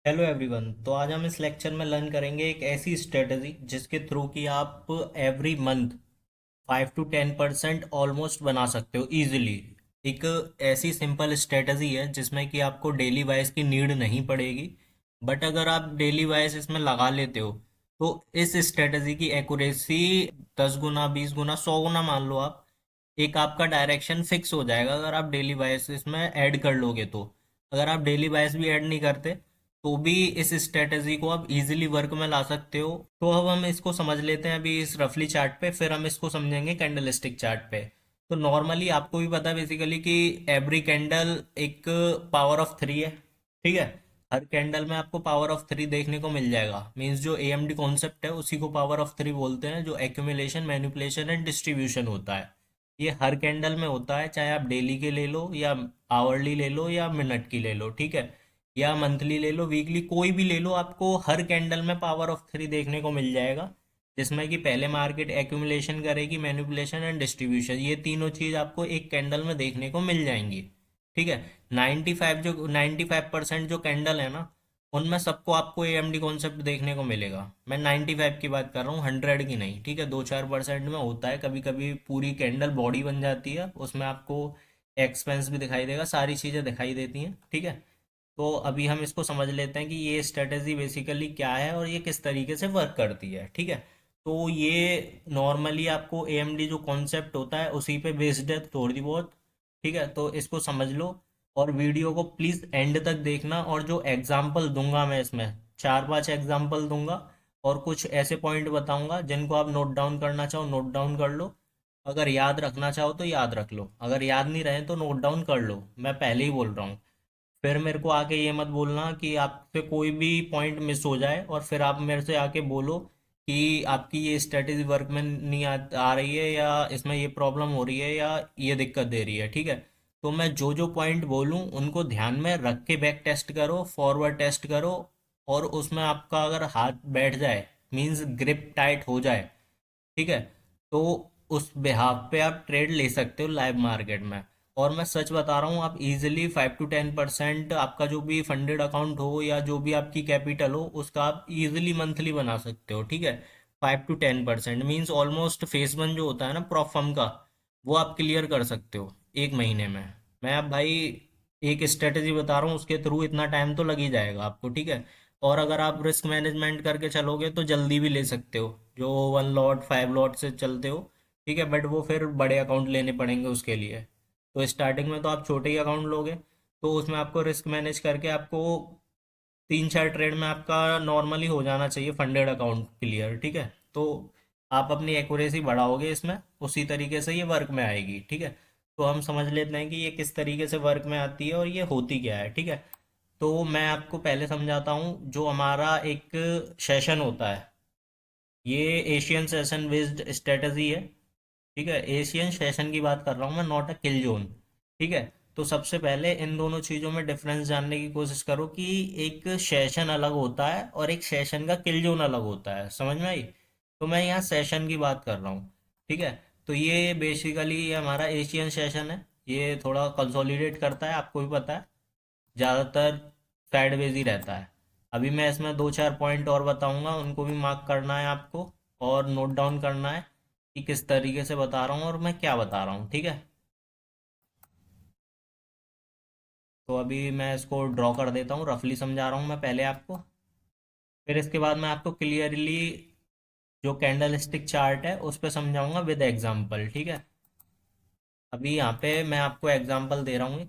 Hello everyone. तो आज हम इस लेक्चर में लर्न करेंगे एक ऐसी स्ट्रेटजी जिसके थ्रू कि आप एवरी मंथ 5 to 10% ऑलमोस्ट बना सकते हो इजीली। एक ऐसी सिंपल स्ट्रेटजी है जिसमें कि आपको डेली वाइज की नीड नहीं पड़ेगी। बट अगर आप डेली वाइज इसमें लगा लेते हो तो इस स्ट्रेटजी की एक्यूरेसी 10 गुना 20 गुना 100 गुना मान लो आप। एक आपका डायरेक्शन फिक्स हो जाएगा अगर आप डेली वाइज इसमें ऐड कर लोगे तो। अगर आप डेली वाइज भी ऐड नहीं करते तो भी इस स्ट्रेटजी को आप इजीली वर्क में ला सकते हो। तो अब हम इसको समझ लेते हैं अभी इस रफली चार्ट पे, फिर हम इसको समझेंगे कैंडलस्टिक चार्ट पे। तो नॉर्मली आपको भी पता है बेसिकली कि एवरी कैंडल एक पावर ऑफ 3 है। ठीक है। हर कैंडल में आपको पावर ऑफ 3 देखने को मिल जाएगा। मींस जो एएमडी कॉन्सेप्ट है उसी को पावर ऑफ 3 बोलते हैं, जो एक्यूमुलेशन मैनिपुलेशन एंड डिस्ट्रीब्यूशन होता है। ये हर कैंडल में होता है, चाहे आप डेली के ले लो या आवरली ले लो या मिनट की ले लो। ठीक है। या मंथली ले लो, वीकली, कोई भी ले लो, आपको हर कैंडल में पावर ऑफ 3 देखने को मिल जाएगा। जिसमें कि पहले मार्केट एक्यूमुलेशन करेगी, मैनिपुलेशन एंड डिस्ट्रीब्यूशन, ये तीनों चीज़ आपको एक कैंडल में देखने को मिल जाएंगी। ठीक है। 95% जो कैंडल है ना, उनमें सबको आपको एएमडी कॉन्सेप्ट देखने को मिलेगा। मैं 95 की बात कर रहा हूँ, 100 की नहीं। ठीक है। 2-4% में होता है, कभी कभी पूरी कैंडल बॉडी बन जाती है, उसमें आपको एक्सपेंस भी दिखाई देगा, सारी चीज़ें दिखाई देती हैं। ठीक है। तो अभी हम इसको समझ लेते हैं कि ये स्ट्रेटेजी बेसिकली क्या है और ये किस तरीके से वर्क करती है। ठीक है। तो ये नॉर्मली आपको एएमडी जो कॉन्सेप्ट होता है उसी पे बेस्ड है थोड़ी बहुत। ठीक है। तो इसको समझ लो और वीडियो को प्लीज़ एंड तक देखना। और जो एग्जाम्पल दूंगा मैं इसमें 4-5 एग्जाम्पल दूंगा और कुछ ऐसे पॉइंट बताऊंगा जिनको आप नोट डाउन करना चाहो नोट डाउन कर लो। अगर याद रखना चाहो तो याद रख लो, अगर याद नहीं रहे तो नोट डाउन कर लो, मैं पहले ही बोल रहा हूँ। फिर मेरे को आके ये मत बोलना कि आपसे कोई भी पॉइंट मिस हो जाए और फिर आप मेरे से आके बोलो कि आपकी ये स्ट्रेटेजी वर्क में नहीं आ रही है, या इसमें ये प्रॉब्लम हो रही है, या ये दिक्कत दे रही है। ठीक है। तो मैं जो जो पॉइंट बोलूँ उनको ध्यान में रख के बैक टेस्ट करो, फॉरवर्ड टेस्ट करो। और उसमें आपका अगर हाथ बैठ जाए, मीन्स ग्रिप टाइट हो जाए, ठीक है, तो उस बेहाफ पे आप ट्रेड ले सकते हो लाइव मार्केट में। और मैं सच बता रहा हूँ, आप इजीली 5 to 10% आपका जो भी फंडेड अकाउंट हो या जो भी आपकी कैपिटल हो उसका आप इजीली मंथली बना सकते हो। ठीक है। 5 to 10% means almost phase one जो होता है ना प्रॉफ फर्म का, वो आप क्लियर कर सकते हो एक महीने में। मैं अब भाई एक स्ट्रेटेजी बता रहा हूँ, उसके थ्रू इतना टाइम तो लग ही जाएगा आपको। ठीक है। और अगर आप रिस्क मैनेजमेंट करके चलोगे तो जल्दी भी ले सकते हो, जो 1 लॉट 5 लॉट से चलते हो। ठीक है। बट वो फिर बड़े अकाउंट लेने पड़ेंगे उसके लिए। तो स्टार्टिंग में तो आप छोटे ही अकाउंट लोगे, तो उसमें आपको रिस्क मैनेज करके आपको 3-4 ट्रेड में आपका नॉर्मली हो जाना चाहिए फंडेड अकाउंट क्लियर। ठीक है। तो आप अपनी एक्यूरेसी बढ़ाओगे इसमें, उसी तरीके से ये वर्क में आएगी। ठीक है। तो हम समझ लेते हैं कि ये किस तरीके से वर्क में आती है और ये होती क्या है। ठीक है। तो मैं आपको पहले समझाता हूँ। जो हमारा एक सेशन होता है, ये एशियन सेशन बेस्ड स्ट्रेटजी है। ठीक है। एशियन सेशन की बात कर रहा हूँ मैं, नॉट अ किल जोन। ठीक है। तो सबसे पहले इन दोनों चीज़ों में डिफरेंस जानने की कोशिश करो कि एक सेशन अलग होता है और एक सेशन का किल जोन अलग होता है। समझ में आई? तो मैं यहाँ सेशन की बात कर रहा हूँ। ठीक है। तो ये बेसिकली ये हमारा एशियन सेशन है। ये थोड़ा कंसोलिडेट करता है, आपको भी पता है, ज़्यादातर साइडवेज ही रहता है। अभी मैं इसमें 2-4 पॉइंट और बताऊंगा, उनको भी मार्क करना है आपको और नोट डाउन करना है कि किस तरीके से बता रहा हूँ और मैं क्या बता रहा हूँ। ठीक है। तो अभी मैं इसको ड्रॉ कर देता हूँ, रफली समझा रहा हूँ मैं पहले आपको, फिर इसके बाद मैं आपको क्लियरली जो कैंडल स्टिक चार्ट है उस पर समझाऊंगा विद एग्जाम्पल। ठीक है। अभी यहाँ पे मैं आपको एग्जाम्पल दे रहा हूँ।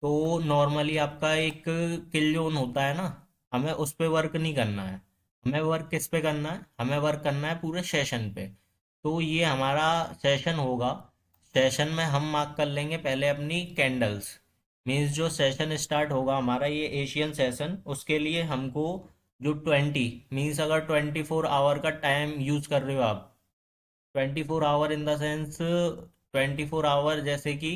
तो नॉर्मली आपका एक किल जोन होता है ना, हमें उस पे वर्क नहीं करना है। हमें वर्क किस पे करना है? हमें वर्क करना है पूरे सेशन पे। तो ये हमारा सेशन होगा। सेशन में हम मार्क कर लेंगे पहले अपनी कैंडल्स। मीन्स जो सेशन स्टार्ट होगा हमारा ये एशियन सेशन, उसके लिए हमको जो 20 मीन्स अगर 24 आवर का टाइम यूज़ कर रहे हो आप, 24 hour in the sense 24 hour, जैसे कि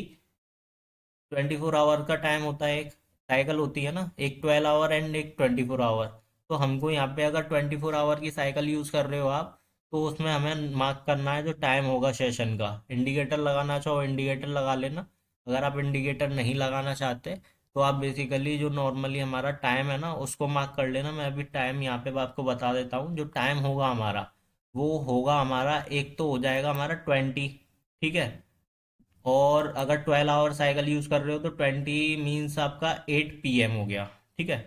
24 आवर का टाइम होता है, एक साइकिल होती है ना, एक 12 आवर एंड एक 24 आवर। तो हमको यहाँ पे अगर 24 आवर की साइकिल यूज़ कर रहे हो आप, तो उसमें हमें मार्क करना है जो टाइम होगा सेशन का। इंडिकेटर लगाना चाहो इंडिकेटर लगा लेना, अगर आप इंडिकेटर नहीं लगाना चाहते तो आप बेसिकली जो नॉर्मली हमारा टाइम है ना उसको मार्क कर लेना। मैं अभी टाइम यहाँ पे आपको बता देता हूँ। जो टाइम होगा हमारा वो होगा हमारा, एक तो हो जाएगा हमारा 20, ठीक है। और अगर 12 आवर साइकिल यूज़ कर रहे हो तो 20 मीन्स आपका 8 PM हो गया, ठीक है।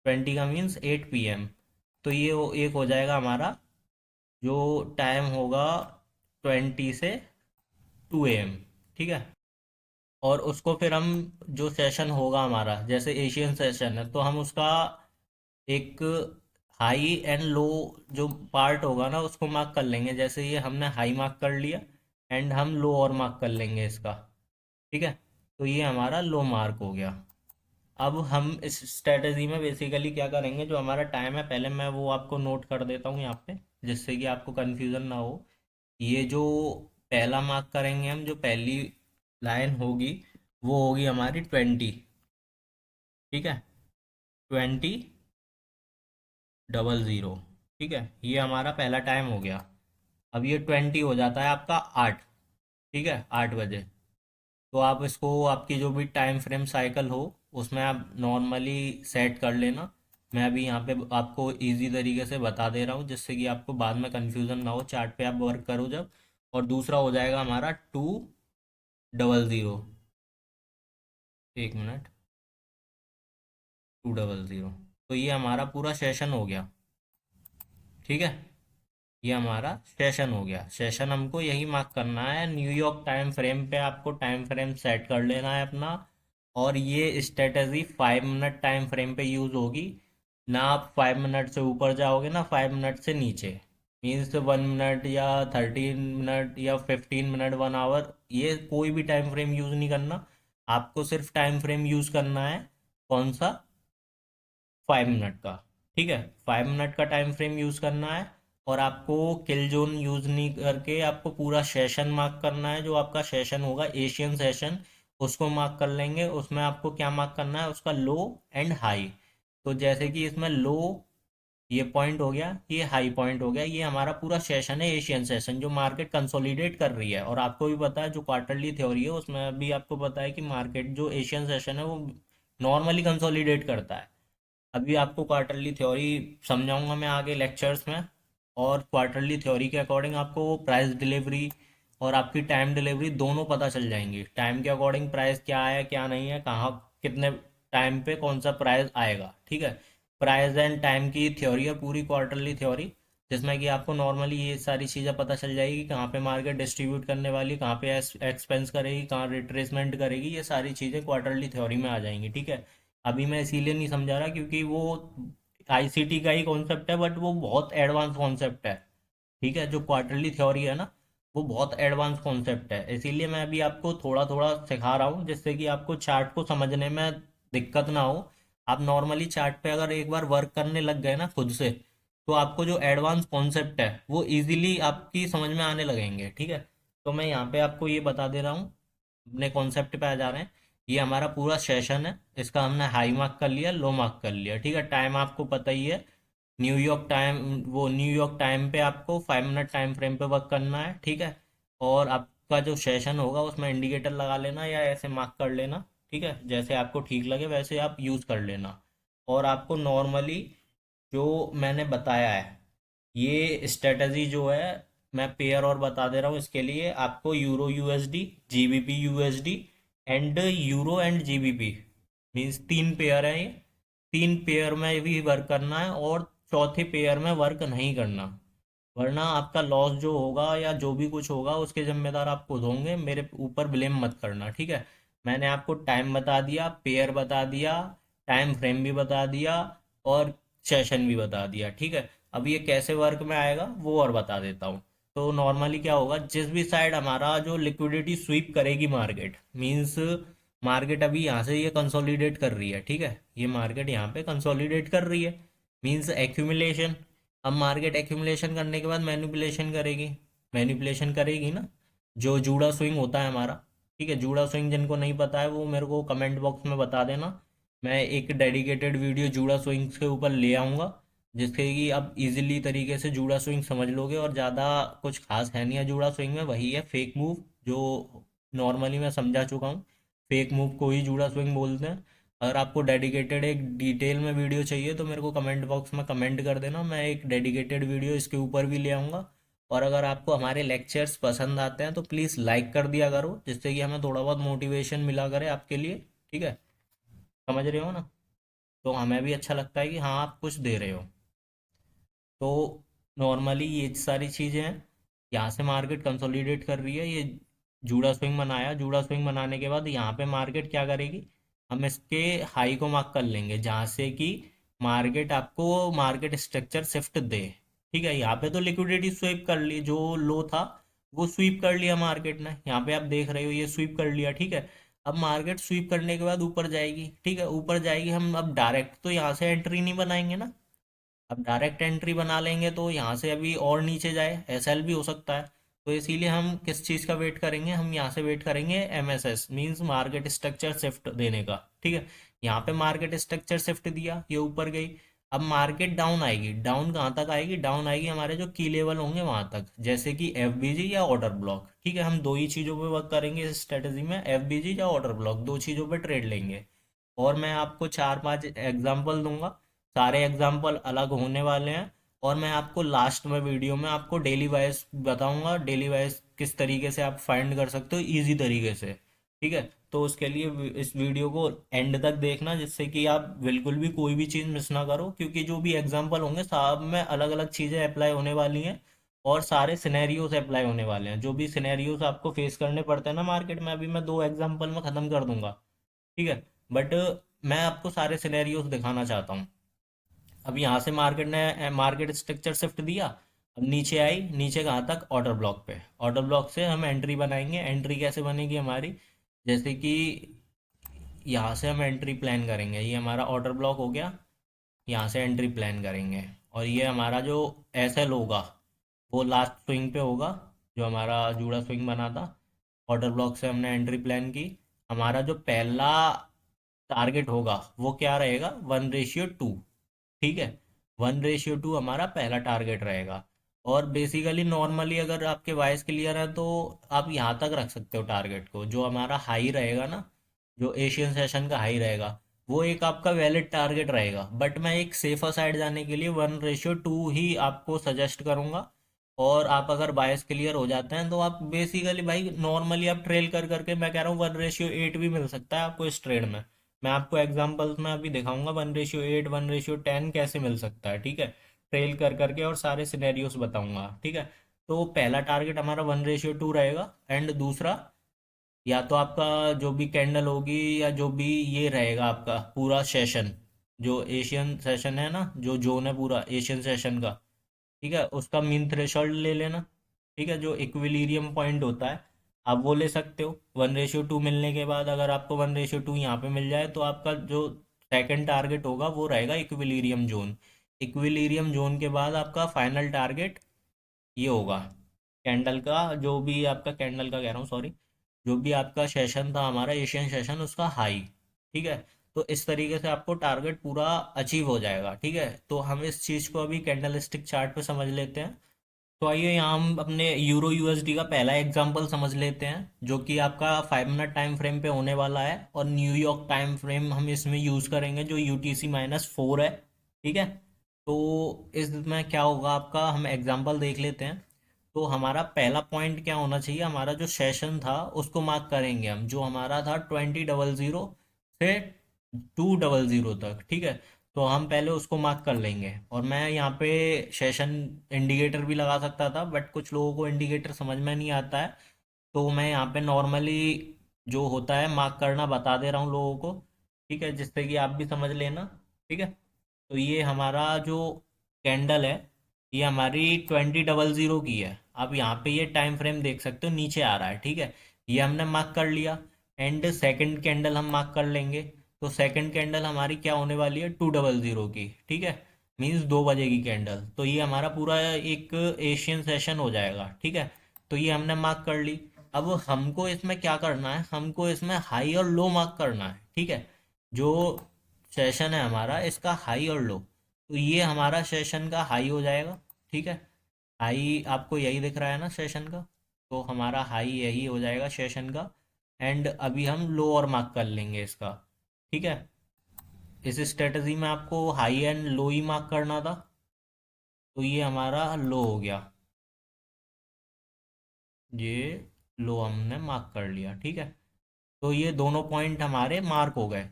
20 का मीन्स 8 PM। तो ये एक हो जाएगा हमारा जो टाइम होगा 20 से 2 AM, ठीक है। और उसको फिर हम, जो सेशन होगा हमारा जैसे एशियन सेशन है तो हम उसका एक हाई एंड लो जो पार्ट होगा ना उसको मार्क कर लेंगे। जैसे ये हमने हाई मार्क कर लिया एंड हम लो और मार्क कर लेंगे इसका, ठीक है। तो ये हमारा लो मार्क हो गया। अब हम इस स्ट्रेटजी में बेसिकली क्या करेंगे, जो हमारा टाइम है पहले मैं वो आपको नोट कर देता हूँ यहाँ पे, जिससे कि आपको कन्फ्यूज़न ना हो। ये जो पहला मार्क करेंगे हम, जो पहली लाइन होगी वो होगी हमारी 20, ठीक है। 2000, ठीक है। ये हमारा पहला टाइम हो गया। अब ये 20 हो जाता है आपका 8, ठीक है, 8 बजे। तो आप इसको आपकी जो भी टाइम फ्रेम साइकिल हो उसमें आप नॉर्मली सेट कर लेना। मैं अभी यहाँ पे आपको इजी तरीके से बता दे रहा हूँ जिससे कि आपको बाद में कंफ्यूजन ना हो, चार्ट पे आप वर्क करो जब। और दूसरा हो जाएगा हमारा 200, 1 मिनट, 200। तो ये हमारा पूरा सेशन हो गया, ठीक है। ये हमारा सेशन हो गया। सेशन हमको यही मार्क करना है, न्यूयॉर्क टाइम फ्रेम पे आपको टाइम फ्रेम सेट कर लेना है अपना। और ये स्ट्रेटजी 5 मिनट टाइम फ्रेम पे यूज़ होगी। ना आप 5 मिनट से ऊपर जाओगे ना 5 मिनट से नीचे। मीन्स 1 मिनट या 13 मिनट या 15 मिनट, 1 आवर, ये कोई भी टाइम फ्रेम यूज़ नहीं करना। आपको सिर्फ टाइम फ्रेम यूज़ करना है, कौन सा, 5 मिनट का, ठीक है। 5 मिनट का टाइम फ्रेम यूज़ करना है। और आपको किल जोन यूज़ नहीं करके आपको पूरा सेशन मार्क करना है। जो आपका सेशन होगा एशियन सेशन, उसको मार्क कर लेंगे। उसमें आपको क्या मार्क करना है, उसका लो एंड हाई। तो जैसे कि इसमें लो ये पॉइंट हो गया, ये हाई पॉइंट हो गया, ये हमारा पूरा सेशन है एशियन सेशन, जो मार्केट कंसोलिडेट कर रही है। और आपको भी पता है जो क्वार्टरली थ्योरी है उसमें भी आपको पता है कि मार्केट जो एशियन सेशन है वो नॉर्मली कंसोलिडेट करता है। अभी आपको क्वार्टरली थ्योरी समझाऊंगा मैं आगे लेक्चर्स में। और क्वार्टरली थ्योरी के अकॉर्डिंग आपको प्राइस डिलीवरी और आपकी टाइम डिलीवरी दोनों पता चल जाएंगी। टाइम के अकॉर्डिंग प्राइस क्या है क्या नहीं है, कहाँ कितने टाइम पे कौन सा प्राइस आएगा, ठीक है। प्राइस एंड टाइम की थ्योरी है पूरी क्वार्टरली थ्योरी, जिसमें कि आपको नॉर्मली ये सारी चीज़ें पता चल जाएगी, कहाँ पे मार्केट डिस्ट्रीब्यूट करने वाली, कहाँ पे एक्सपेंस करेगी, कहाँ रिट्रेसमेंट करेगी। ये सारी चीज़ें क्वार्टरली थ्योरी में आ जाएंगी, ठीक है। अभी मैं इसीलिए नहीं समझा रहा क्योंकि वो आईसीटी का ही कॉन्सेप्ट है, बट वो बहुत एडवांस कॉन्सेप्ट है, ठीक है। जो क्वार्टरली थ्योरी है ना वो बहुत एडवांस कॉन्सेप्ट है, इसीलिए मैं अभी आपको थोड़ा थोड़ा सिखा रहा हूँ जिससे कि आपको चार्ट को समझने में दिक्कत ना हो। आप नॉर्मली चार्ट पे अगर एक बार वर्क करने लग गए ना खुद से, तो आपको जो एडवांस कॉन्सेप्ट है वो इजीली आपकी समझ में आने लगेंगे, ठीक है। तो मैं यहाँ पे आपको ये बता दे रहा हूँ, अपने कॉन्सेप्ट पे आ जा रहे हैं। ये हमारा पूरा सेशन है, इसका हमने हाई मार्क कर लिया, लो मार्क कर लिया, ठीक है। टाइम आपको पता ही है, न्यूयॉर्क टाइम, वो न्यूयॉर्क टाइम पे आपको 5 मिनट टाइम फ्रेम पे वर्क करना है, ठीक है। और आपका जो सेशन होगा उसमें इंडिकेटर लगा लेना या ऐसे मार्क कर लेना, ठीक है। जैसे आपको ठीक लगे वैसे आप यूज़ कर लेना। और आपको नॉर्मली जो मैंने बताया है ये स्ट्रेटजी जो है, मैं पेयर और बता दे रहा हूँ। इसके लिए आपको euro USD, GBP USD and euro and GBP, means 3 pair है ये। 3 पेयर में भी वर्क करना है और चौथे पेयर में वर्क नहीं करना, वरना आपका लॉस जो होगा या जो भी कुछ होगा उसके जिम्मेदार आप खुद होंगे, मेरे ऊपर ब्लेम मत करना, ठीक है। मैंने आपको टाइम बता दिया, पेयर बता दिया, टाइम फ्रेम भी बता दिया और सेशन भी बता दिया, ठीक है। अब ये कैसे वर्क में आएगा वो और बता देता हूँ। तो नॉर्मली क्या होगा, जिस भी साइड हमारा जो लिक्विडिटी स्वीप करेगी मार्केट, मीन्स मार्केट अभी यहाँ से ये कंसोलिडेट कर रही है, ठीक है। ये मार्केट यहाँ पे कंसोलिडेट कर रही है, मीन्स एक्यूमुलेशन। अब मार्केट एक्यूमुलेशन करने के बाद मैनिपुलेशन करेगी, मैनिपुलेशन करेगी ना, जो जूड़ा स्विंग होता है हमारा, ठीक है। जूड़ा स्विंग जिनको नहीं पता है वो मेरे को कमेंट बॉक्स में बता देना, मैं एक डेडिकेटेड वीडियो जूड़ा स्विंग्स के ऊपर ले आऊँगा, जिससे कि आप इजीली तरीके से जूड़ा स्विंग समझ लोगे। और ज़्यादा कुछ खास है नहीं है जूड़ा स्विंग में, वही है फेक मूव जो नॉर्मली मैं समझा चुका हूँ। फेक मूव को ही जूड़ा स्विंग बोलते हैं। अगर आपको डेडिकेटेड एक डिटेल में वीडियो चाहिए तो मेरे को कमेंट बॉक्स में कमेंट कर देना, मैं एक डेडिकेटेड वीडियो इसके ऊपर भी ले आऊँगा। और अगर आपको हमारे लेक्चर्स पसंद आते हैं तो प्लीज़ लाइक कर दिया करो, जिससे कि हमें थोड़ा बहुत मोटिवेशन मिला करे आपके लिए। ठीक है, समझ रहे हो ना? तो हमें भी अच्छा लगता है कि हाँ आप कुछ दे रहे हो। तो नॉर्मली ये सारी चीज़ें हैं। यहाँ से मार्केट कंसोलिडेट कर रही है, ये जूड़ा स्विंग बनाया, जूड़ा स्विंग बनाने के बाद यहाँ पे मार्केट क्या करेगी, हम इसके हाई को मार्क कर लेंगे जहाँ से कि मार्केट आपको मार्केट स्ट्रक्चर शिफ्ट दे। ठीक है, यहाँ पे तो लिक्विडिटी स्वीप कर ली, जो लो था वो स्वीप कर लिया मार्केट ने, यहाँ पे आप देख रहे हो ये स्वीप कर लिया। ठीक है, अब मार्केट स्वीप करने के बाद ऊपर जाएगी। ठीक है, ऊपर जाएगी, हम अब डायरेक्ट तो यहाँ से एंट्री नहीं बनाएंगे ना। अब डायरेक्ट एंट्री बना लेंगे तो यहाँ से अभी और नीचे जाए, एसएल भी हो सकता है। तो इसीलिए हम किस चीज़ का वेट करेंगे, हम यहाँ से वेट करेंगे MSS means market structure shift देने का। ठीक है, यहाँ पे मार्केट स्ट्रक्चर शिफ्ट दिया, ये ऊपर गई। अब मार्केट डाउन आएगी, डाउन कहाँ तक आएगी, डाउन आएगी हमारे जो की लेवल होंगे वहां तक, जैसे कि एफबीजी या ऑर्डर ब्लॉक। ठीक है, हम दो ही चीज़ों पे वर्क करेंगे इस स्ट्रेटजी में, एफबीजी या ऑर्डर ब्लॉक, दो चीज़ों पे ट्रेड लेंगे। और मैं आपको चार पांच एग्जाम्पल दूंगा, सारे एग्जाम्पल अलग होने वाले हैं। और मैं आपको लास्ट में वीडियो में आपको डेली वाइज बताऊंगा, डेली वाइज किस तरीके से आप फाइंड कर सकते हो इजी तरीके से। ठीक है, तो उसके लिए इस वीडियो को एंड तक देखना, जिससे कि आप बिल्कुल भी कोई भी चीज़ मिस ना करो, क्योंकि जो भी एग्जाम्पल होंगे सब में अलग अलग चीज़ें अप्लाई होने वाली हैं। और सारे सिनेरियोज अप्लाई होने वाले हैं, जो भी सिनेरियोज आपको फेस करने पड़ते हैं ना मार्केट में, अभी मैं दो एग्जाम्पल में ख़त्म कर दूंगा। ठीक है, बट मैं आपको सारे सिनेरियोज दिखाना चाहता हूँ। अब यहाँ से मार्केट ने मार्केट स्ट्रक्चर शिफ्ट दिया, अब नीचे आई, नीचे कहाँ तक, ऑर्डर ब्लॉक पे। ऑर्डर ब्लॉक से हम एंट्री बनाएंगे, एंट्री कैसे बनेगी हमारी, जैसे कि यहाँ से हम एंट्री प्लान करेंगे, ये हमारा ऑर्डर ब्लॉक हो गया, यहाँ से एंट्री प्लान करेंगे। और ये हमारा जो एसएल होगा वो लास्ट स्विंग पे होगा, जो हमारा जूड़ा स्विंग बना था। ऑर्डर ब्लॉक से हमने एंट्री प्लान की। हमारा जो पहला टारगेट होगा वो क्या रहेगा, 1:2। ठीक है, 1:2 हमारा पहला टारगेट रहेगा। और बेसिकली नॉर्मली अगर आपके वॉइस क्लियर है तो आप यहाँ तक रख सकते हो टारगेट को, जो हमारा हाई रहेगा ना, जो एशियन सेशन का हाई रहेगा, वो एक आपका वैलिड टारगेट रहेगा। बट मैं एक सेफर साइड जाने के लिए 1:2 ही आपको सजेस्ट करूंगा। और आप अगर बायस क्लियर हो जाते हैं तो आप बेसिकली भाई नॉर्मली आप ट्रेल कर करके, मैं कह रहा हूँ 1:8 भी मिल सकता है आपको इस ट्रेड में। मैं आपको एग्जांपल्स में अभी दिखाऊंगा 1:8 1:10 कैसे मिल सकता है। ठीक है, ट्रेल कर करके और सारे सिनेरियोस बताऊंगा। ठीक है, तो पहला टारगेट हमारा 1:2 रहेगा, एंड दूसरा या तो आपका जो भी कैंडल होगी या जो भी ये रहेगा आपका पूरा सेशन, जो एशियन सेशन है ना, जो जोन है पूरा एशियन सेशन का। ठीक है, उसका मीन थ्रेशोल्ड ले लेना। ठीक है, जो इक्विलिब्रियम पॉइंट होता है आप वो ले सकते हो। 1:2 मिलने के बाद अगर आपको 1:2 यहाँ पे मिल जाए तो आपका जो सेकंड टारगेट होगा वो रहेगा इक्विलिब्रियम जोन। इक्विलिब्रियम जोन के बाद आपका फाइनल टारगेट ये होगा कैंडल का, जो भी आपका कैंडल का कह रहा हूँ सॉरी, जो भी आपका सेशन था हमारा एशियन सेशन उसका हाई। ठीक है, तो इस तरीके से आपको टारगेट पूरा अचीव हो जाएगा। ठीक है, तो हम इस चीज़ को अभी कैंडल स्टिक चार्ट पे समझ लेते हैं। तो आइए यहाँ हम अपने यूरो यूएसडी का पहला एग्जांपल समझ लेते हैं, जो कि आपका 5 मिनट टाइम फ्रेम पे होने वाला है, और न्यूयॉर्क टाइम फ्रेम हम इसमें यूज़ करेंगे जो UTC-4 है। ठीक है, तो इसमें क्या होगा आपका, हम एग्जांपल देख लेते हैं। तो हमारा पहला पॉइंट क्या होना चाहिए, हमारा जो सेशन था उसको मार्क करेंगे हम, जो हमारा था 20:00 से 2:00 तक। ठीक है, तो हम पहले उसको मार्क कर लेंगे। और मैं यहाँ पे सेशन इंडिकेटर भी लगा सकता था, बट कुछ लोगों को इंडिकेटर समझ में नहीं आता है, तो मैं यहाँ पे नॉर्मली जो होता है मार्क करना बता दे रहा हूँ लोगों को। ठीक है, जिससे कि आप भी समझ लेना। ठीक है, तो ये हमारा जो कैंडल है ये हमारी 20:00 की है। आप यहाँ पे ये टाइम फ्रेम देख सकते हो, नीचे आ रहा है। ठीक है, ये हमने मार्क कर लिया। एंड सेकंड कैंडल हम मार्क कर लेंगे। तो सेकंड कैंडल हमारी क्या होने वाली है, 2:00 की। ठीक है, मीन्स 2 बजे की कैंडल। तो ये हमारा पूरा एक एशियन सेशन हो जाएगा। ठीक है, तो ये हमने मार्क कर ली। अब हमको इसमें क्या करना है, हमको इसमें हाई और लो मार्क करना है। ठीक है, जो सेशन है हमारा इसका हाई और लो, तो ये हमारा सेशन का हाई हो जाएगा। ठीक है, हाई आपको यही दिख रहा है ना सेशन का, तो हमारा हाई यही हो जाएगा सेशन का। एंड अभी हम लो और मार्क कर लेंगे इसका। ठीक है, इस स्ट्रेटजी में आपको high and low he mark करना था, तो ये हमारा लो हो गया, ये लो हमने मार्क कर लिया। ठीक है, तो ये दोनों पॉइंट हमारे मार्क हो गए।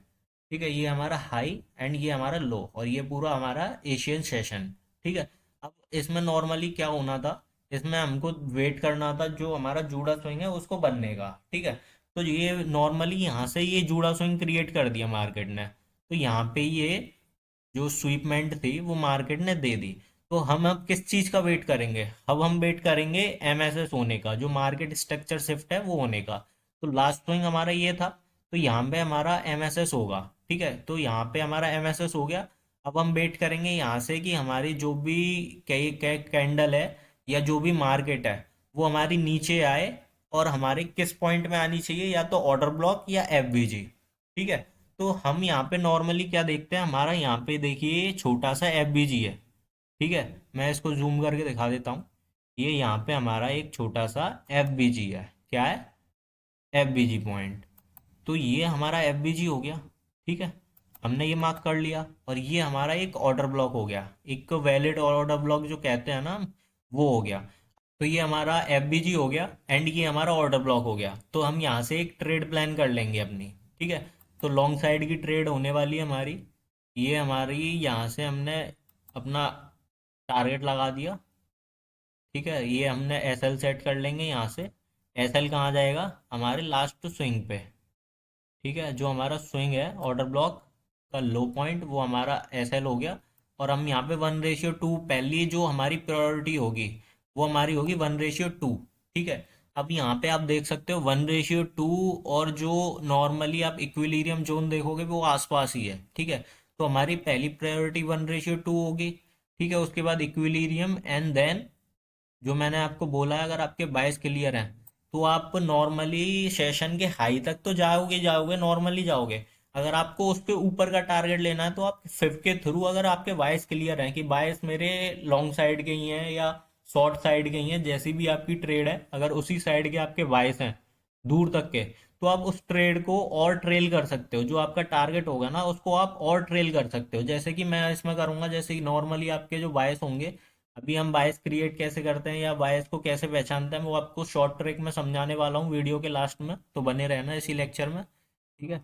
ठीक है, ये हमारा हाई एंड ये हमारा लो, और ये पूरा हमारा एशियन सेशन। ठीक है, अब इसमें नॉर्मली क्या होना था, इसमें हमको वेट करना था जो हमारा जूड़ा स्विंग है उसको बनने का। ठीक है, तो ये नॉर्मली यहाँ से ये जूड़ा स्विंग क्रिएट कर दिया मार्केट ने, तो यहाँ पे ये जो स्वीपमेंट थी वो मार्केट ने दे दी। तो हम अब किस चीज़ का वेट करेंगे, अब हम वेट करेंगे एमएसएस होने का, जो मार्केट स्ट्रक्चर शिफ्ट है वो होने का। तो लास्ट स्विंग हमारा ये था, तो यहाँ पे हमारा एमएसएस होगा। ठीक है, तो यहाँ पे हमारा एमएसएस हो गया। अब हम वेट करेंगे यहाँ से कि हमारी जो भी कई कैंडल है या जो भी मार्केट है वो हमारी नीचे आए, और हमारे किस पॉइंट में आनी चाहिए, या तो ऑर्डर ब्लॉक या एफबीजी। ठीक है, तो हम यहाँ पे नॉर्मली क्या देखते हैं, हमारा यहाँ पे देखिए छोटा सा एफबीजी है। ठीक है, मैं इसको जूम करके दिखा देता हूँ। ये यहाँ पे हमारा एक छोटा सा एफबीजी है, क्या है, एफबीजी पॉइंट। तो ये हमारा एफबीजी हो गया। ठीक है, हमने ये मार्क कर लिया, और ये हमारा एक ऑर्डर ब्लॉक हो गया, एक वैलिड ऑर्डर ब्लॉक जो कहते हैं ना हम, वो हो गया। तो ये हमारा एफबीजी हो गया एंड ये हमारा ऑर्डर ब्लॉक हो गया। तो हम यहाँ से एक ट्रेड प्लान कर लेंगे अपनी। ठीक है, तो लॉन्ग साइड की ट्रेड होने वाली है हमारी। ये हमारी यहाँ से हमने अपना टारगेट लगा दिया। ठीक है, ये हमने एस एल सेट कर लेंगे यहाँ से। एस एल कहाँ जाएगा, हमारे लास्ट स्विंग पे। ठीक है, जो हमारा स्विंग है ऑर्डर ब्लॉक का लो पॉइंट वो हमारा एस एल हो गया। और हम यहाँ पे 1:2, पहली जो हमारी प्रायोरिटी होगी वो हमारी होगी 1:2। ठीक है, अब यहाँ पे आप देख सकते हो 1:2, और जो नॉर्मली आप इक्विलिब्रियम जोन देखोगे वो आसपास ही है। ठीक है, तो हमारी पहली प्रायोरिटी 1:2 होगी। ठीक है, उसके बाद इक्विलिब्रियम, एंड देन जो मैंने आपको बोला है, अगर आपके 22 क्लियर हैं तो आप नॉर्मली सेशन के हाई तक तो जाओगे जाओगे, नॉर्मली जाओगे। अगर आपको उसके ऊपर का टारगेट लेना है तो आप फिफ्थ के थ्रू, अगर आपके 22 क्लियर हैं कि 22 मेरे लॉन्ग साइड के ही हैं या शॉर्ट साइड के ही हैं, जैसी भी आपकी ट्रेड है, अगर उसी साइड के आपके 22 हैं दूर तक के, तो आप उस ट्रेड को और ट्रेल कर सकते हो। जो आपका टारगेट होगा ना उसको आप और ट्रेल कर सकते हो, जैसे कि मैं इसमें करूंगा। जैसे कि नॉर्मली आपके जो 22 होंगे, अभी हम बायस क्रिएट कैसे करते हैं या बायस को कैसे पहचानते हैं वो आपको शॉर्ट ट्रिक में समझाने वाला हूँ वीडियो के लास्ट में, तो बने रहना इसी लेक्चर में। ठीक है,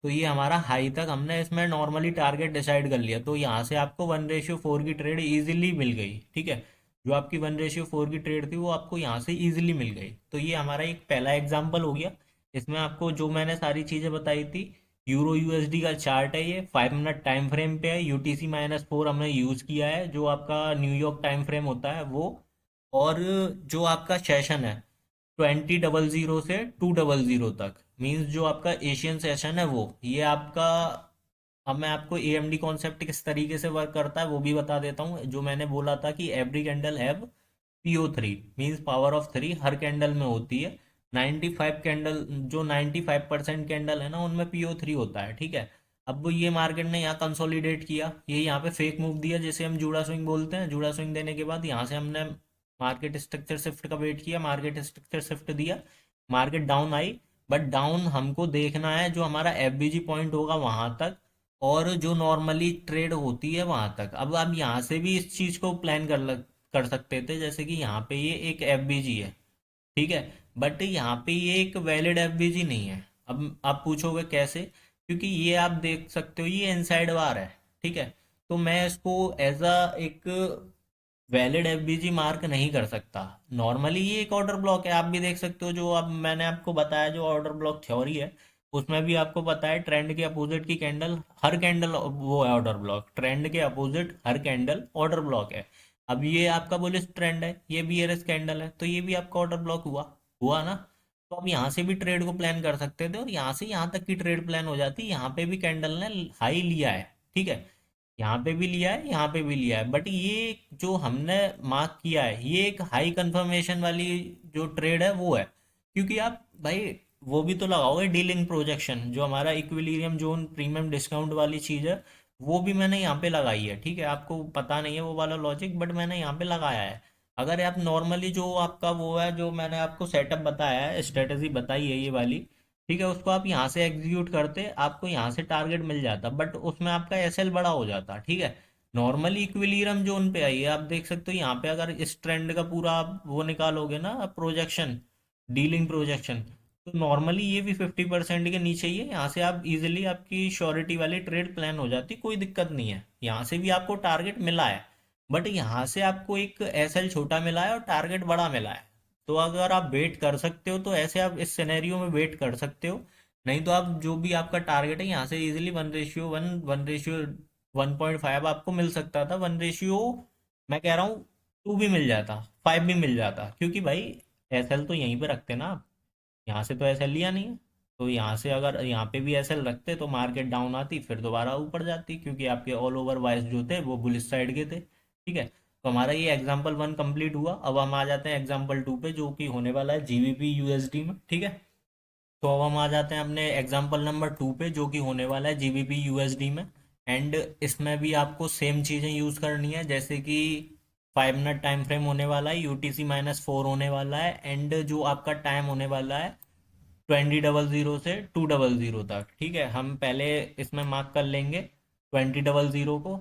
तो ये हमारा हाई तक हमने इसमें नॉर्मली टारगेट डिसाइड कर लिया, तो यहाँ से आपको 1:4 की ट्रेड इजीली मिल गई। ठीक है, जो आपकी 1:4 की ट्रेड थी वो आपको यहाँ से इजीली मिल गई। तो ये हमारा एक पहला एग्जाम्पल हो गया। इसमें आपको जो मैंने सारी चीज़ें बताई थी, यूरो यूएसडी का चार्ट है, ये 5 मिनट टाइम फ्रेम पे है, UTC-4 हमने यूज़ किया है, जो आपका न्यूयॉर्क टाइम फ्रेम होता है वो। और जो आपका सेशन है 20:00 से 2:00 तक, मींस जो आपका एशियन सेशन है वो, ये आपका। अब मैं आपको AMD कॉन्सेप्ट किस तरीके से वर्क करता है वो भी बता देता हूँ। जो मैंने बोला था कि every candle have PO3, means power of 3 her candle में होती है। 95 कैंडल, जो 95% कैंडल है ना उनमें PO3 होता है। ठीक है, अब वो ये मार्केट ने यहाँ कंसोलिडेट किया, ये यहाँ पे फेक मूव दिया जिसे हम जूड़ा स्विंग बोलते हैं। जूड़ा स्विंग देने के बाद यहाँ से हमने मार्केट स्ट्रक्चर शिफ्ट का वेट किया, मार्केट स्ट्रक्चर शिफ्ट दिया, market down I. But down हमको देखना है जो हमारा FBG पॉइंट होगा वहां तक, और जो नॉर्मली ट्रेड होती है वहां तक। अब आप यहाँ से भी इस चीज को प्लान कर सकते थे, जैसे कि यहाँ पे ये एक FBG है। ठीक है, बट यहाँ पे ये एक वैलिड FBG नहीं है। अब आप पूछोगे कैसे, क्योंकि ये आप देख सकते हो ये इनसाइड बार है। ठीक है, तो मैं इसको एज अ एक वैलिड FBG मार्क नहीं कर सकता। नॉर्मली ये एक ऑर्डर ब्लॉक है, आप भी देख सकते हो। जो अब मैंने आपको बताया जो ऑर्डर ब्लॉक थ्योरी है, उसमें भी आपको पता है ट्रेंड के अपोजिट की कैंडल, हर कैंडल वो है ऑर्डर ब्लॉक, ट्रेंड के अपोजिट हर कैंडल ऑर्डर ब्लॉक है। अब ये आपका बुलिश ट्रेंड है, ये BRS कैंडल है, तो ये भी आपका ऑर्डर ब्लॉक हुआ, हुआ ना। तो अब यहाँ से भी ट्रेड को प्लान कर सकते थे, और यहाँ से यहाँ तक की ट्रेड प्लान हो जाती। यहाँ पे भी कैंडल ने हाई लिया है। ठीक है, यहाँ पे भी लिया है, यहाँ पे भी लिया है, बट ये जो हमने मार्क किया है ये एक हाई कंफर्मेशन वाली जो ट्रेड है वो है। क्योंकि आप भाई वो भी तो लगाओगे डीलिंग प्रोजेक्शन, जो हमारा इक्विलिब्रियम जोन प्रीमियम डिस्काउंट वाली चीज़ है, वो भी मैंने यहाँ पे लगाई है। ठीक है, आपको पता नहीं है वो वाला लॉजिक, बट मैंने यहाँ पे लगाया है। अगर आप नॉर्मली जो आपका वो है, जो मैंने आपको सेटअप बताया है, स्ट्रेटजी बताई है ये वाली, ठीक है, उसको आप यहाँ से एग्जीक्यूट करते, आपको यहाँ से टारगेट मिल जाता, बट उसमें आपका एसएल बड़ा हो जाता। ठीक है, नॉर्मली इक्विलिब्रियम जोन पे आई है, आप देख सकते हो यहाँ पे अगर इस ट्रेंड का पूरा आप वो निकालोगे ना प्रोजेक्शन, डीलिंग प्रोजेक्शन, तो नॉर्मली ये भी 50% के नीचे ही है। यहाँ से आप इजिली आपकी श्योरिटी वाली ट्रेड प्लान हो जाती, कोई दिक्कत नहीं है। यहाँ से भी आपको टारगेट मिला है, बट यहाँ से आपको एक एसएल छोटा मिला है और टारगेट बड़ा मिला है। तो अगर आप वेट कर सकते हो तो ऐसे आप इस सिनेरियो में वेट कर सकते हो, नहीं तो आप जो भी आपका टारगेट है यहाँ से इजीली 1:1, 1:1.5 आपको मिल सकता था, 1:, मैं कह रहा हूँ 2 भी मिल जाता, 5 भी मिल जाता, क्योंकि भाई एसएल तो यहीं पे रखते ना आप, यहाँ से तो एसएल लिया नहीं है। तो यहाँ से अगर यहाँ पे भी एसएल रखते तो मार्केट डाउन आती, फिर दोबारा ऊपर जाती, क्योंकि आपके ऑल ओवर वाइज जो थे वो बुलिश साइड के थे। ठीक है, तो हमारा ये एग्जाम्पल 1 कंप्लीट हुआ। अब हम आ जाते हैं एग्जाम्पल 2 पे, जो कि होने वाला है जीबीपी यूएसडी में। ठीक है, तो अब हम आ जाते हैं अपने एग्जाम्पल नंबर 2 पे, जो कि होने वाला है जीबीपी यूएसडी में। एंड इसमें भी आपको सेम चीज़ें यूज़ करनी है, जैसे कि 5 मिनट टाइम फ्रेम होने वाला है, UTC-4 होने वाला है, एंड जो आपका टाइम होने वाला है 20:00 से 2:00 तक। ठीक है, हम पहले इसमें मार्क कर लेंगे 20:00 को।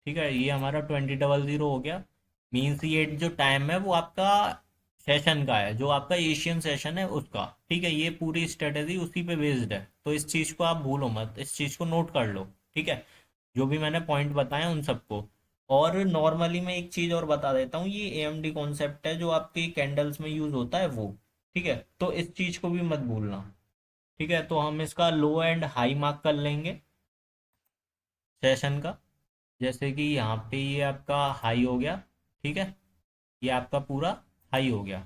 ठीक है, ये हमारा 20:00 हो गया। मीन्स ये जो टाइम है वो आपका सेशन का है, जो आपका एशियन सेशन है उसका। ठीक है, ये पूरी स्ट्रेटेजी उसी पे बेस्ड है, तो इस चीज़ को आप भूलो मत, इस चीज़ को नोट कर लो। ठीक है, जो भी मैंने पॉइंट बताए उन सबको। और नॉर्मली मैं एक चीज़ और बता देता हूँ, ये एएमडी कॉन्सेप्ट है जो आपकी कैंडल्स में यूज़ होता है वो। ठीक है, तो इस चीज़ को भी मत भूलना। ठीक है, तो हम इसका लो एंड हाई मार्क कर लेंगे सेशन का। जैसे कि यहाँ पे ये आपका हाई हो गया। ठीक है, ये आपका पूरा हाई हो गया।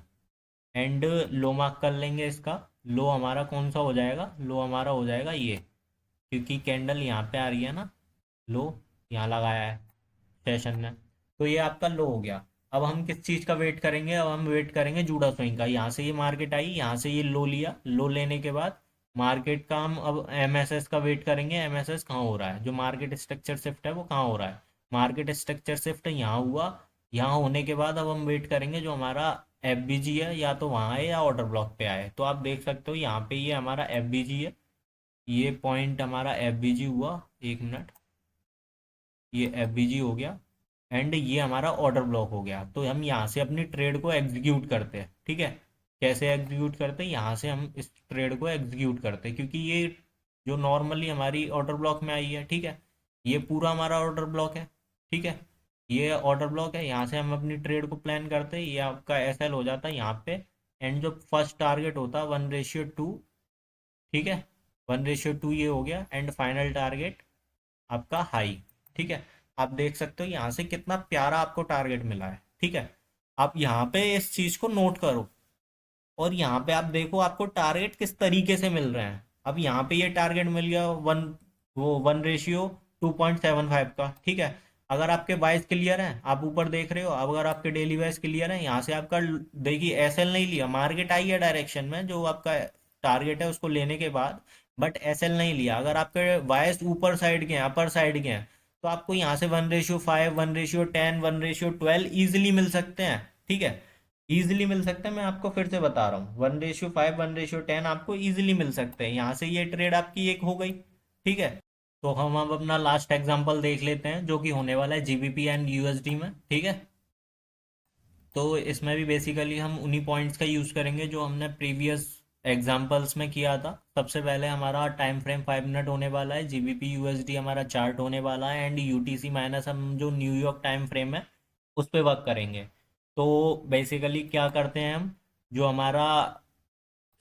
एंड लो मार्क कर लेंगे इसका। लो हमारा कौन सा हो जाएगा, लो हमारा हो जाएगा ये, क्योंकि कैंडल यहाँ पे आ रही है ना, लो यहाँ लगाया है सेशन में, तो ये आपका लो हो गया। अब हम किस चीज़ का वेट करेंगे, अब हम वेट करेंगे जूडा स्विंग का। यहाँ से ये मार्केट आई, यहाँ से ये लो लिया, लो लेने के बाद मार्केट का हम अब एमएसएस का वेट करेंगे। एमएसएस कहाँ हो रहा है, जो मार्केट स्ट्रक्चर शिफ्ट है वो कहाँ हो रहा है, मार्केट स्ट्रक्चर शिफ्ट यहाँ हुआ। यहाँ होने के बाद अब हम वेट करेंगे जो हमारा एफबीजी है, या तो वहाँ है या ऑर्डर ब्लॉक पे आए। तो आप देख सकते हो यहाँ पे ये हमारा एफबीजी है, ये पॉइंट हमारा एफबीजी हुआ। एक मिनट, ये एफबीजी हो गया, एंड ये हमारा ऑर्डर ब्लॉक हो गया। तो हम यहाँ से अपनी ट्रेड को एग्जीक्यूट करते हैं। ठीक है, कैसे एग्जीक्यूट करते हैं, यहाँ से हम इस ट्रेड को एग्जीक्यूट करते हैं, क्योंकि ये जो नॉर्मली हमारी ऑर्डर ब्लॉक में आई है। ठीक है, ये पूरा हमारा ऑर्डर ब्लॉक है। ठीक है, ये ऑर्डर ब्लॉक है, यहाँ से हम अपनी ट्रेड को प्लान करते हैं। ये आपका एसएल हो जाता है यहाँ पे, एंड जो फर्स्ट टारगेट होता है 1:2। ठीक है, 1:2 ये हो गया, एंड फाइनल टारगेट आपका हाई। ठीक है, आप देख सकते हो यहाँ से कितना प्यारा आपको टारगेट मिला है। ठीक है, आप यहाँ पे इस चीज को नोट करो, और यहाँ पे आप देखो आपको टारगेट किस तरीके से मिल रहे हैं। अब यहाँ पे ये टारगेट मिल गया 1:2.75 का। ठीक है, अगर आपके बाइस क्लियर हैं, आप ऊपर देख रहे हो, अब अगर आपके डेली वाइज क्लियर है, यहाँ से आपका देखिए एसएल नहीं लिया, मार्केट आई है डायरेक्शन में जो आपका टारगेट है उसको लेने के बाद, बट एसएल नहीं लिया। अगर आपके वाइस ऊपर साइड के हैं, अपर साइड के हैं, तो आपको यहाँ से 1:5, 1:10, 1:12 ईजिली मिल सकते हैं। ठीक है, ईजिली मिल सकते हैं, मैं आपको फिर से बता रहा हूँ, 1:5, 1:10 आपको ईजिली मिल सकते हैं। यहाँ से ये ट्रेड आपकी एक हो गई। ठीक है, तो हम अब अपना लास्ट एग्जांपल देख लेते हैं, जो कि होने वाला है जीबीपी एंड यूएसडी में। ठीक है, तो इसमें भी बेसिकली हम उन्हीं पॉइंट्स का यूज़ करेंगे जो हमने प्रीवियस एग्जांपल्स में किया था। सबसे पहले हमारा टाइम फ्रेम 5 मिनट होने वाला है, जीबीपी यूएसडी हमारा चार्ट होने वाला है, एंड यूटीसी माइनस हम जो न्यूयॉर्क टाइम फ्रेम है उस पर वर्क करेंगे। तो बेसिकली क्या करते हैं हम, जो हमारा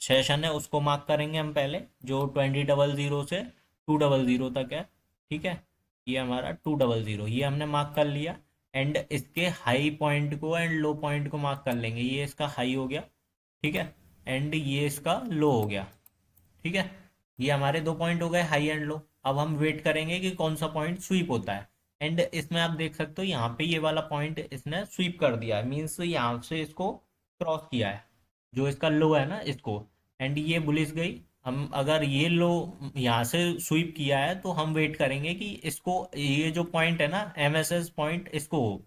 सेशन है उसको मार्क करेंगे हम पहले, जो 20:00 से 2:00 तक है। ठीक है, ये हमारा 2:00 ये हमने मार्क कर लिया, एंड इसके हाई पॉइंट को एंड लो पॉइंट को मार्क कर लेंगे। ये इसका हाई हो गया। ठीक है, एंड ये इसका लो हो गया। ठीक है, ये हमारे दो पॉइंट हो गए, हाई एंड लो। अब हम वेट करेंगे कि कौन सा पॉइंट स्वीप होता है, एंड इसमें आप देख सकते हो यहाँ पे ये वाला पॉइंट इसने स्वीप कर दिया है, मीन्स यहाँ से इसको क्रॉस किया है, जो इसका लो है ना इसको, एंड ये बुलिस गई। हम अगर ये लो यहाँ से स्वीप किया है, तो हम वेट करेंगे कि इसको, ये जो पॉइंट है ना एमएसएस पॉइंट, इसको हो।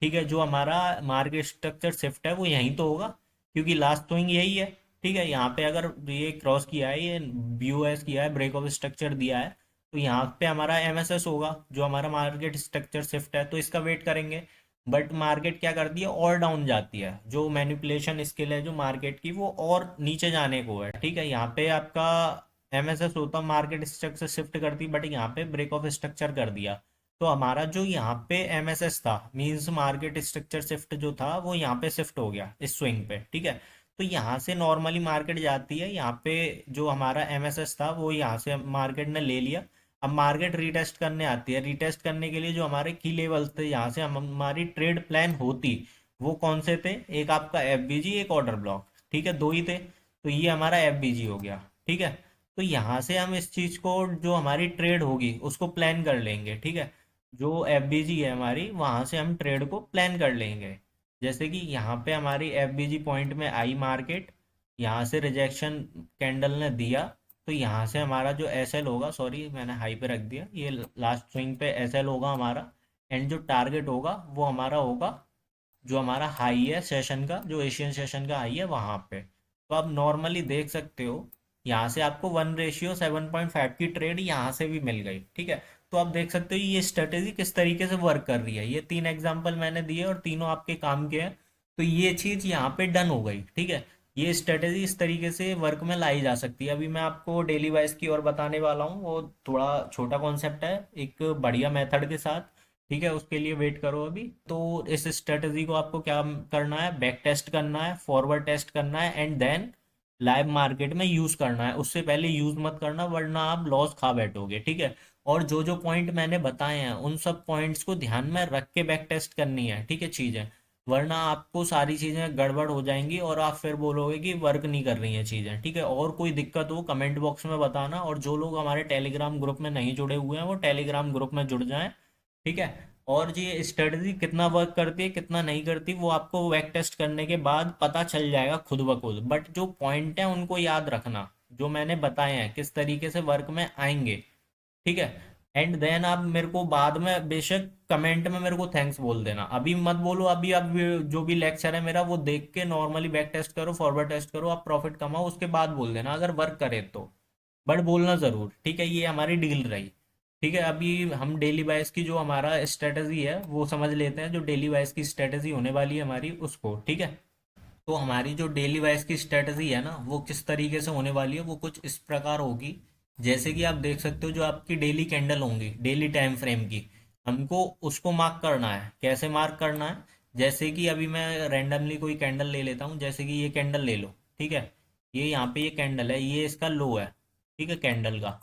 ठीक है, जो हमारा मार्केट स्ट्रक्चर शिफ्ट है वो यहीं तो होगा, क्योंकि लास्ट स्विंग यही है। ठीक है, यहाँ पे अगर ये क्रॉस किया है, ये BOS किया है, ब्रेक ऑफ स्ट्रक्चर दिया है, तो यहाँ पे हमारा MSS होगा, जो हमारा मार्केट स्ट्रक्चर शिफ्ट है, तो इसका वेट करेंगे। बट मार्केट क्या करती है, और डाउन जाती है। जो मैनिपुलेशन स्किल है जो मार्केट की, वो और नीचे जाने को है। ठीक है, यहाँ पे आपका MSS होता, मार्केट स्ट्रक्चर शिफ्ट करती, बट यहाँ पे ब्रेक ऑफ स्ट्रक्चर कर दिया। तो हमारा जो यहाँ पे MSS था, मीन्स मार्केट स्ट्रक्चर शिफ्ट जो था, वो यहाँ पे शिफ्ट हो गया इस स्विंग पे। ठीक है, तो यहाँ से नॉर्मली मार्केट जाती है, यहाँ पे जो हमारा MSS था वो यहाँ से मार्केट ने ले लिया। अब मार्केट रीटेस्ट करने आती है। रीटेस्ट करने के लिए जो हमारे की लेवल्स थे, यहाँ से हमारी ट्रेड प्लान होती, वो कौन से थे, एक आपका FBG, एक ऑर्डर ब्लॉक। ठीक है, दो ही थे, तो ये हमारा FBG हो गया। ठीक है, तो यहाँ से हम इस चीज़ को, जो हमारी ट्रेड होगी उसको प्लान कर लेंगे। ठीक है, जो FBG है हमारी, वहाँ से हम ट्रेड को प्लान कर लेंगे। जैसे कि यहाँ पे हमारी FBG पॉइंट में आई मार्केट, यहाँ से रिजेक्शन कैंडल ने दिया, तो यहाँ से हमारा जो SL होगा, सॉरी मैंने हाई पे रख दिया, ये लास्ट स्विंग पे SL होगा हमारा। एंड जो टारगेट होगा वो हमारा होगा, जो हमारा हाई है सेशन का, जो एशियन सेशन का हाई है वहाँ पे। तो आप नॉर्मली देख सकते हो, यहाँ से आपको 1:7.5 की ट्रेड यहाँ से भी मिल गई। ठीक है, तो आप देख सकते हो ये स्ट्रेटेजी किस तरीके से वर्क कर रही है। ये 3 एग्जाम्पल मैंने दिए और तीनों आपके काम के हैं। तो ये चीज़ यहाँ पे डन हो गई। ठीक है, ये स्ट्रेटेजी इस तरीके से वर्क में लाई जा सकती है। अभी मैं आपको डेली वाइज की और बताने वाला हूँ, वो थोड़ा छोटा कॉन्सेप्ट है, एक बढ़िया मेथड के साथ। ठीक है, उसके लिए वेट करो अभी। तो इस स्ट्रेटजी को आपको क्या करना है, बैक टेस्ट करना है, फॉरवर्ड टेस्ट करना है, एंड देन लाइव मार्केट में यूज करना है। उससे पहले यूज मत करना, वरना आप लॉस खा बैठोगे। ठीक है, और जो जो पॉइंट मैंने बताए हैं उन सब पॉइंट्स को ध्यान में रख के बैक टेस्ट करनी है। ठीक है चीज़ें, वरना आपको सारी चीज़ें गड़बड़ हो जाएंगी और आप फिर बोलोगे कि वर्क नहीं कर रही हैं चीज़ें। ठीक है, और कोई दिक्कत हो कमेंट बॉक्स में बताना, और जो लोग हमारे टेलीग्राम ग्रुप में नहीं जुड़े हुए हैं वो टेलीग्राम ग्रुप में जुड़ जाएं। ठीक है, और ये स्ट्रेटजी कितना वर्क करती है कितना नहीं करती, वो आपको बैक टेस्ट करने के बाद पता चल जाएगा खुद ब खुद। बट जो पॉइंट है उनको याद रखना, जो मैंने बताए हैं किस तरीके से वर्क में आएंगे। ठीक है, एंड देन आप मेरे को बाद में बेशक कमेंट में मेरे को थैंक्स बोल देना, अभी मत बोलो। अभी आप जो भी लेक्चर है मेरा वो देख के नॉर्मली बैक टेस्ट करो, फॉरवर्ड टेस्ट करो, आप प्रॉफिट कमाओ, उसके बाद बोल देना अगर वर्क करे तो। बट बोलना ज़रूर। ठीक है, ये हमारी डील रही। ठीक है, अभी हम डेली बाइस की जो हमारा स्ट्रेटजी है वो समझ लेते हैं, जो डेली बाइस की स्ट्रेटजी होने वाली है हमारी उसको। ठीक है, तो हमारी जो डेली वाइज की स्ट्रेटजी है ना, वो किस तरीके से होने वाली है, वो कुछ इस प्रकार होगी। जैसे कि आप देख सकते हो, जो आपकी डेली कैंडल होंगी डेली टाइम फ्रेम की, हमको उसको मार्क करना है। कैसे मार्क करना है, जैसे कि अभी मैं रैंडमली कोई कैंडल ले लेता हूँ, जैसे कि ये कैंडल ले लो। ठीक है, ये यहाँ पे ये कैंडल है, ये इसका लो है। ठीक है, कैंडल का।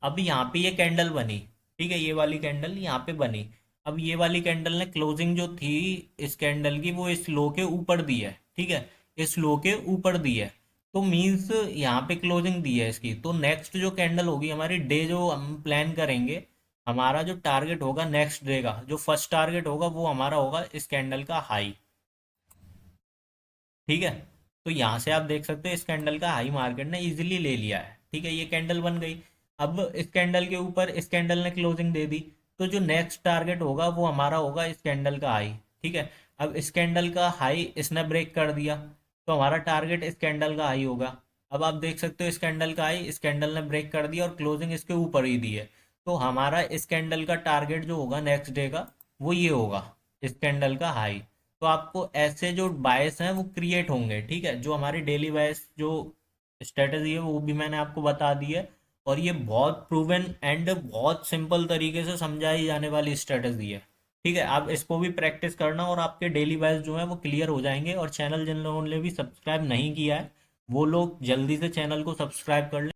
अब यहाँ पे ये कैंडल बनी। ठीक है, ये वाली कैंडल यहाँ पे बनी। अब ये वाली कैंडल ने क्लोजिंग जो थी इस कैंडल की, वो इस लो के ऊपर दी है। ठीक है, इस लो के ऊपर दी है, तो मीन्स यहाँ पे क्लोजिंग दी है इसकी। तो नेक्स्ट जो कैंडल होगी हमारी, डे जो हम प्लान करेंगे, हमारा जो टारगेट होगा नेक्स्ट डे का, जो फर्स्ट टारगेट होगा वो हमारा होगा इस कैंडल का हाई। ठीक है, तो यहाँ से आप देख सकते हो इस कैंडल का हाई मार्केट ने इजीली ले लिया है। ठीक है, ये कैंडल बन गई। अब इस कैंडल के ऊपर इस कैंडल ने क्लोजिंग दे दी, तो जो नेक्स्ट टारगेट होगा वो हमारा होगा इस कैंडल का हाई। ठीक है, अब इस कैंडल का हाई इसने ब्रेक कर दिया, तो हमारा टारगेट इस कैंडल का हाई होगा। अब आप देख सकते हो इस कैंडल का हाई इस कैंडल ने ब्रेक कर दिया और क्लोजिंग इसके ऊपर ही दी है, तो हमारा इस कैंडल का टारगेट जो होगा नेक्स्ट डे का, वो ये होगा इस कैंडल का हाई। तो आपको ऐसे जो बायस हैं वो क्रिएट होंगे। ठीक है, जो हमारी डेली बायस जो स्ट्रेटजी है वो भी मैंने आपको बता दी है, और ये बहुत प्रूवन एंड बहुत सिंपल तरीके से समझाई जाने वाली स्ट्रेटजी है। ठीक है, आप इसको भी प्रैक्टिस करना और आपके डेली बायस जो है वो क्लियर हो जाएंगे। और चैनल जिन लोगों ने भी सब्सक्राइब नहीं किया है, वो लोग जल्दी से चैनल को सब्सक्राइब कर लें।